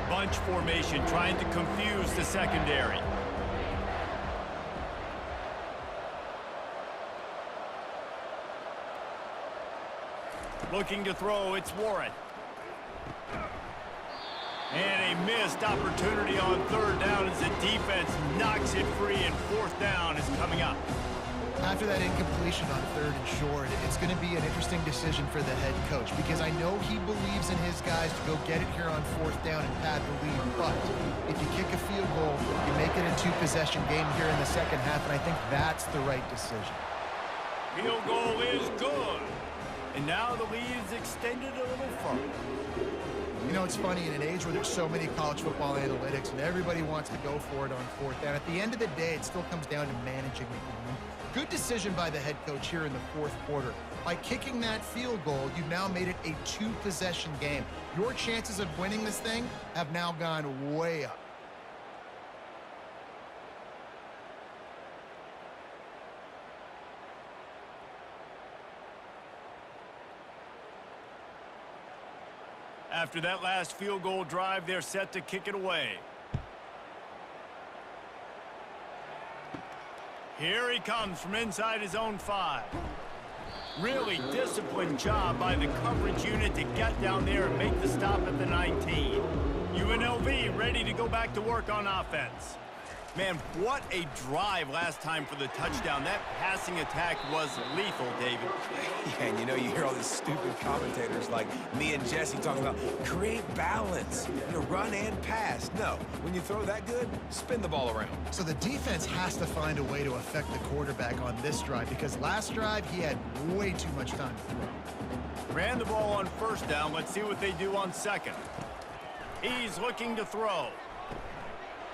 Bunch formation, trying to confuse the secondary. Looking to throw, it's Warren. And a missed opportunity on 3rd down as the defense knocks it free, and 4th down is coming up. After that incompletion on 3rd and short, it's going to be an interesting decision for the head coach because I know he believes in his guys to go get it here on 4th down and pad the lead. But if you kick a field goal, you make it a 2-possession game here in the 2nd half, and I think that's the right decision. Field goal is good. And now the lead is extended a little further. You know, it's funny, in an age where there's so many college football analytics and everybody wants to go for it on fourth down, at the end of the day, it still comes down to managing the game. Good decision by the head coach here in the fourth quarter. By kicking that field goal, you've now made it a two-possession game. Your chances of winning this thing have now gone way up. After that last field goal drive, they're set to kick it away. Here he comes from inside his own 5. Really disciplined job by the coverage unit to get down there and make the stop at the 19. UNLV ready to go back to work on offense. Man, what a drive last time for the touchdown. That passing attack was lethal, David. Yeah, and you know, you hear all these stupid commentators like me and Jesse talking about create balance, you know, run and pass. No, when you throw that good, spin the ball around. So the defense has to find a way to affect the quarterback on this drive, because last drive he had way too much time to throw. Ran the ball on first down. Let's see what they do on second. He's looking to throw.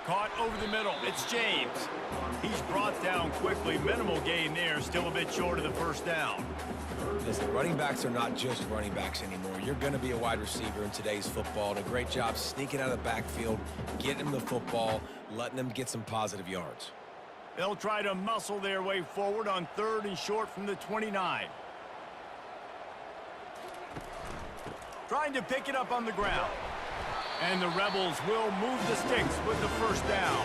Caught over the middle. It's James. He's brought down quickly. Minimal gain there. Still a bit short of the first down. Listen, running backs are not just running backs anymore. You're going to be a wide receiver in today's football. And a great job sneaking out of the backfield, getting them the football, letting them get some positive yards. They'll try to muscle their way forward on 3rd and short from the 29. Trying to pick it up on the ground. And the Rebels will move the sticks with the first down.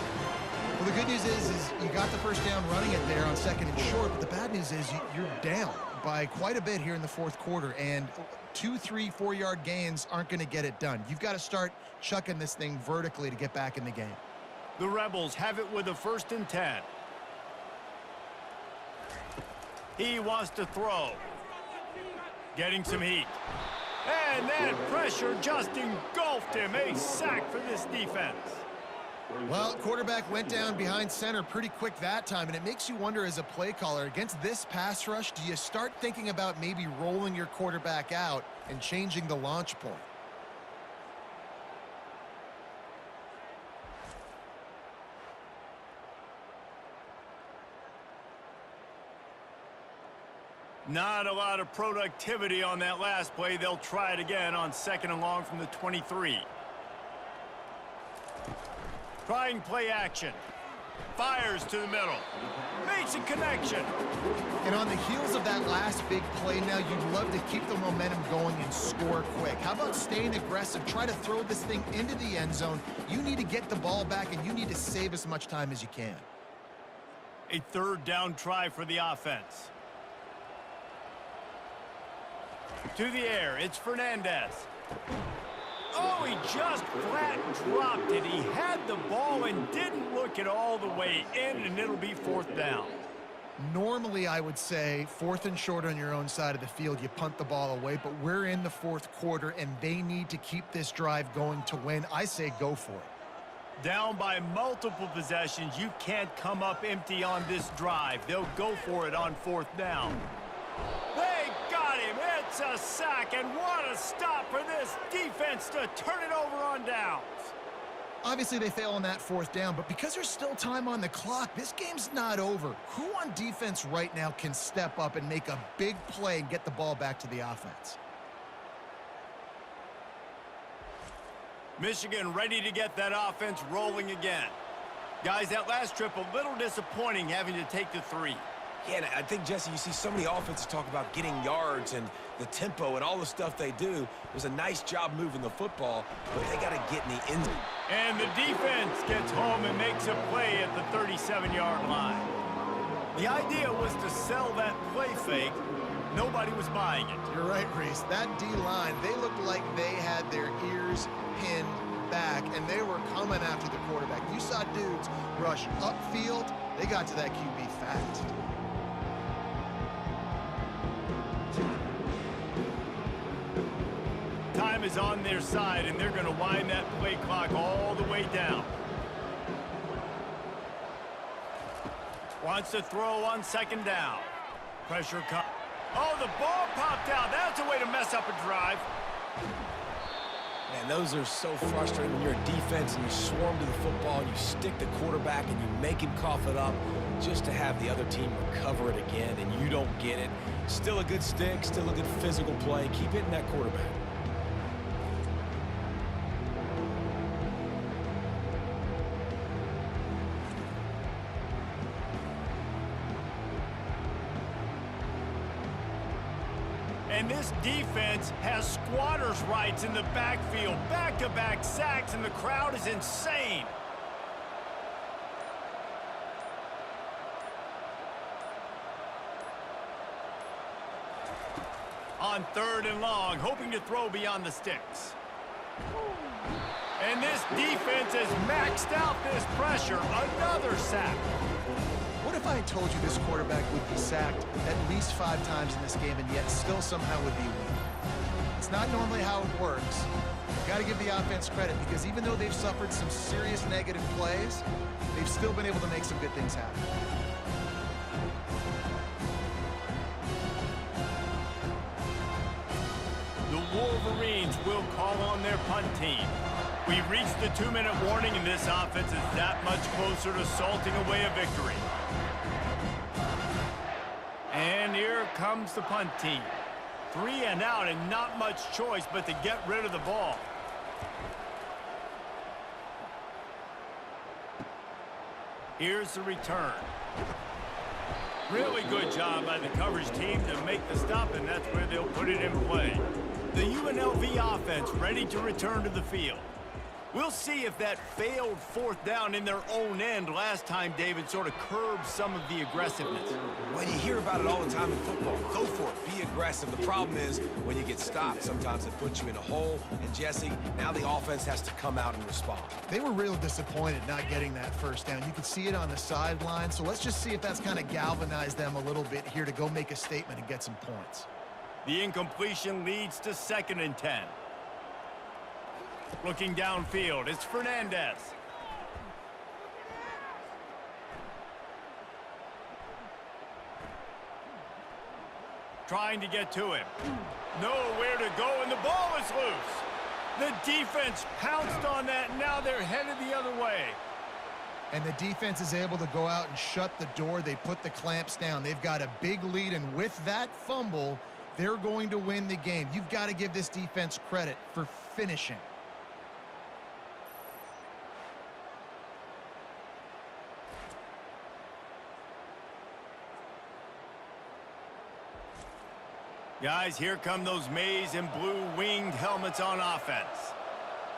Well, the good news is you got the first down running it there on 2nd and short, but the bad news is you're down by quite a bit here in the fourth quarter, and 2, 3, 4-yard gains aren't going to get it done. You've got to start chucking this thing vertically to get back in the game. The Rebels have it with a 1st and 10. He wants to throw. Getting some heat. And that pressure just engulfed him. A sack for this defense. Well, quarterback went down behind center pretty quick that time, and it makes you wonder as a play caller, against this pass rush, do you start thinking about maybe rolling your quarterback out and changing the launch point? Not a lot of productivity on that last play. They'll try it again on 2nd and long from the 23. Trying play action. Fires to the middle. Makes a connection. And on the heels of that last big play now, you'd love to keep the momentum going and score quick. How about staying aggressive? Try to throw this thing into the end zone. You need to get the ball back, and you need to save as much time as you can. A 3rd down try for the offense. To the air, it's Fernandez. Oh, he just flat dropped it. He had the ball and didn't look it all the way in, and it'll be 4th down. Normally, I would say 4th and short on your own side of the field, you punt the ball away, but we're in the fourth quarter, and they need to keep this drive going to win. I say go for it. Down by multiple possessions, you can't come up empty on this drive. They'll go for it on 4th down. They got him. It's a sack, and what a stop for this defense to turn it over on downs. Obviously, they fail on that 4th down, but because there's still time on the clock, this game's not over. Who on defense right now can step up and make a big play and get the ball back to the offense? Michigan ready to get that offense rolling again. Guys, that last trip a little disappointing having to take the 3. Yeah, and I think, Jesse, you see so many offenses talk about getting yards and the tempo and all the stuff they do. It was a nice job moving the football, but they got to get in the end zone. And the defense gets home and makes a play at the 37-yard line. The idea was to sell that play fake. Nobody was buying it. You're right, Reese. That D-line, they looked like they had their ears pinned back, and they were coming after the quarterback. You saw dudes rush upfield. They got to that QB fast. Time is on their side, and they're going to wind that play clock all the way down. Wants to throw on 2nd down. Pressure comes. Oh, the ball popped out. That's a way to mess up a drive. Man, those are so frustrating when you're a defense and you swarm to the football, and you stick the quarterback and you make him cough it up just to have the other team recover it again, and you don't get it. Still a good stick, still a good physical play. Keep hitting that quarterback. And this defense has squatters' rights in the backfield. Back-to-back sacks, and the crowd is insane. On 3rd and long, hoping to throw beyond the sticks. And this defense has maxed out this pressure. Another sack. What if I told you this quarterback would be sacked at least 5 times in this game and yet still somehow would be winning? It's not normally how it works. You've got to give the offense credit because even though they've suffered some serious negative plays, they've still been able to make some good things happen. The Wolverines will call on their punt team. We've reached the 2-minute warning, and this offense is that much closer to salting away a victory. And here comes the punt team. 3 and out, and not much choice but to get rid of the ball. Here's the return. Really good job by the coverage team to make the stop, and that's where they'll put it in play. The UNLV offense ready to return to the field. We'll see if that failed 4th down in their own end last time, David, sort of curbed some of the aggressiveness. Well, you hear about it all the time in football. Go for it. Be aggressive. The problem is when you get stopped, sometimes it puts you in a hole. And, Jesse, now the offense has to come out and respond. They were real disappointed not getting that 1st down. You could see it on the sideline. So let's just see if that's kind of galvanized them a little bit here to go make a statement and get some points. The incompletion leads to 2nd and 10. Looking downfield, it's Fernandez. Trying to get to him. Nowhere to go, and the ball is loose. The defense pounced on that, and now they're headed the other way. And the defense is able to go out and shut the door. They put the clamps down. They've got a big lead, and with that fumble, they're going to win the game. You've got to give this defense credit for finishing. Guys, here come those maize and blue winged helmets on offense.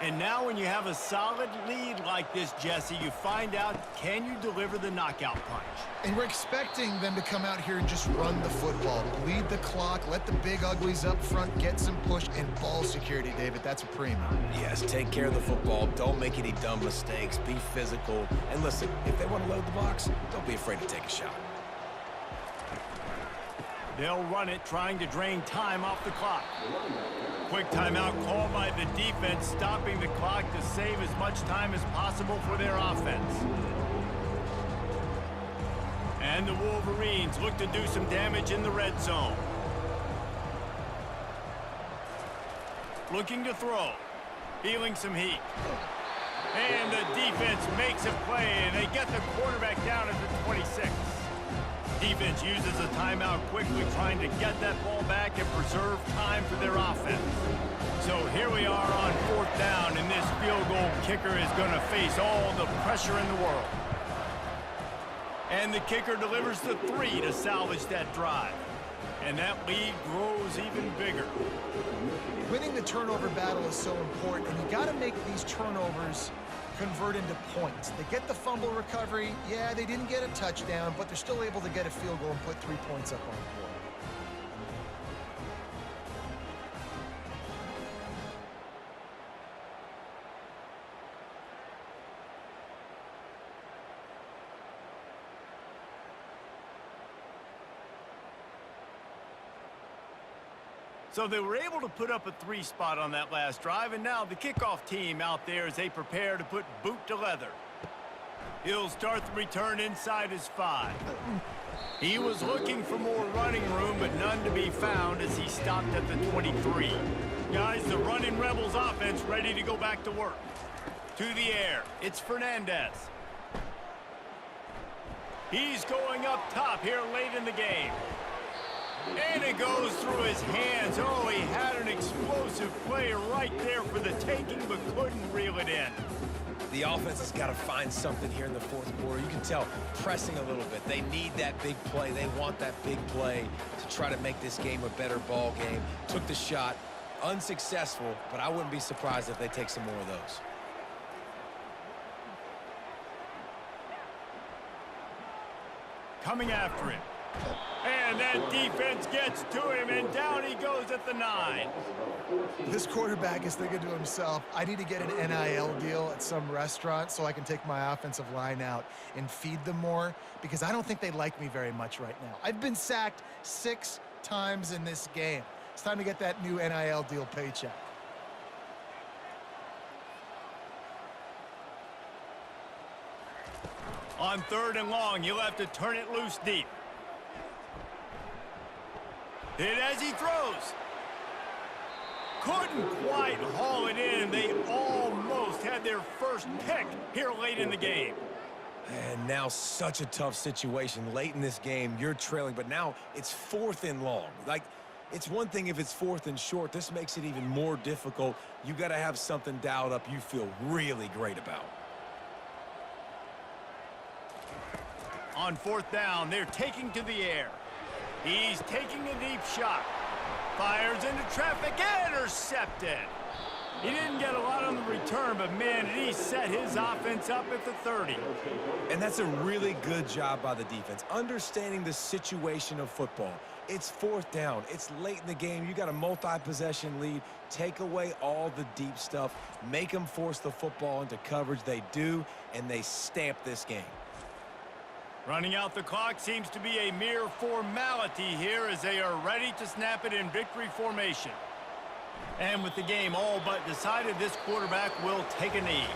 And now when you have a solid lead like this, Jesse, you find out, can you deliver the knockout punch? And we're expecting them to come out here and just run the football, bleed the clock, let the big uglies up front get some push, and ball security, David. That's a premium. Yes, take care of the football. Don't make any dumb mistakes. Be physical. And listen, if they want to load the box, don't be afraid to take a shot. They'll run it, trying to drain time off the clock. Quick timeout called by the defense, stopping the clock to save as much time as possible for their offense. And the Wolverines look to do some damage in the red zone. Looking to throw. Feeling some heat. And the defense makes a play, and they get the quarterback down at the 26. Defense uses a timeout quickly, trying to get that ball back and preserve time for their offense. So here we are on 4th down, and this field goal kicker is going to face all the pressure in the world. And the kicker delivers the 3 to salvage that drive. And that lead grows even bigger. Winning the turnover battle is so important, and you got to make these turnovers convert into points. They get the fumble recovery. Yeah, they didn't get a touchdown, but they're still able to get a field goal and put 3 points up on the board. So they were able to put up a 3 spot on that last drive, and now the kickoff team out there as they prepare to put boot to leather. He'll start the return inside his 5. He was looking for more running room, but none to be found as he stopped at the 23. Guys, the running Rebels offense ready to go back to work. To the air, it's Fernandez. He's going up top here late in the game. And it goes through his hands. Oh, he had an explosive play right there for the taking, but couldn't reel it in. The offense has got to find something here in the fourth quarter. You can tell pressing a little bit. They need that big play. They want that big play to try to make this game a better ball game. Took the shot, unsuccessful, but I wouldn't be surprised if they take some more of those. Coming after him. And that defense gets to him, and down he goes at the 9. This quarterback is thinking to himself, I need to get an NIL deal at some restaurant so I can take my offensive line out and feed them more, because I don't think they like me very much right now. I've been sacked 6 times in this game. It's time to get that new NIL deal paycheck. On 3rd and long, you'll have to turn it loose deep. And as he throws, couldn't quite haul it in. They almost had their first pick here late in the game. And now such a tough situation. Late in this game, you're trailing, but now it's 4th and long. Like, it's one thing if it's 4th and short. This makes it even more difficult. You got to have something dialed up you feel really great about. On 4th down, they're taking to the air. He's taking a deep shot. Fires into traffic, intercepted. He didn't get a lot on the return, but man, did he set his offense up at the 30. And that's a really good job by the defense, understanding the situation of football. It's 4th down. It's late in the game. You got a multi-possession lead. Take away all the deep stuff. Make them force the football into coverage. They do, and they stamp this game. Running out the clock seems to be a mere formality here as they are ready to snap it in victory formation. And with the game all but decided, this quarterback will take a knee.